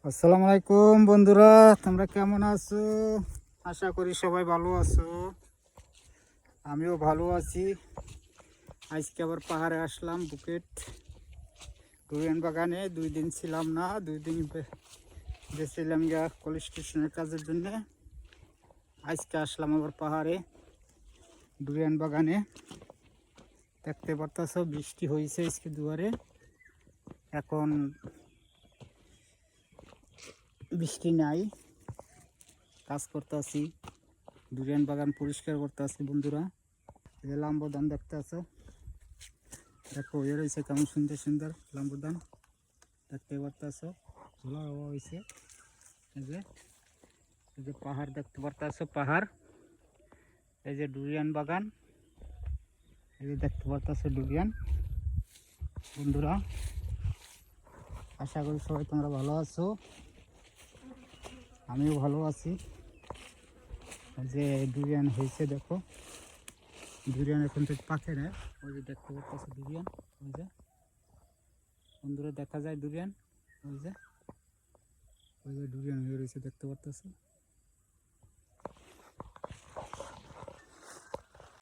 আসসালামু আলাইকুম বন্ধুরা, তোমরা কেমন আছো? আশা করি সবাই ভালো আছো। আমিও ভালো আছি। আজকে আবার পাহাড়ে আসলাম, বুকেট ডুরিয়ান বাগানে। 2 দিন ছিলাম না, 2 দিন গেছিলাম গিয়া কলেজ স্টেশনের কাজের জন্য। আজকে আসলাম আবার পাহাড়ে ডুরিয়ান বাগানে। দেখতে পারতেছো বৃষ্টি হয়েছে আজকে দুয়ারে। এখন বৃষ্টি নাই, কাজ করতে আছি, ডুরিয়ান বাগান পরিষ্কার করতে আছি বন্ধুরা। এই লাম্বদান দেখতে আছো, দেখো এর হয়েছে কেমন সুন্দর সুন্দর লাম্বদান দেখতে পারতেছো। ঝোলা হওয়া হয়েছে। এই যে পাহাড় দেখতে পারতেছো, পাহাড়। এই যে ডুরিয়ান বাগান, এই যে দেখতে পারতেছো ডুরিয়ান বন্ধুরা। আশা করি সবাই তোমরা ভালো আছো, আমিও ভালো আছি। যে ডুরিয়ান হয়েছে দেখো, ডুরিয়ান এখন তো পাকে না। ওই যে দেখতে পারতেছো ডুরিয়ান, ওই যে বন্ধুরা দেখা যায় ডুরিয়ান, ওই যে ডুরিয়ান হয়ে রয়েছে দেখতে পারতেছো।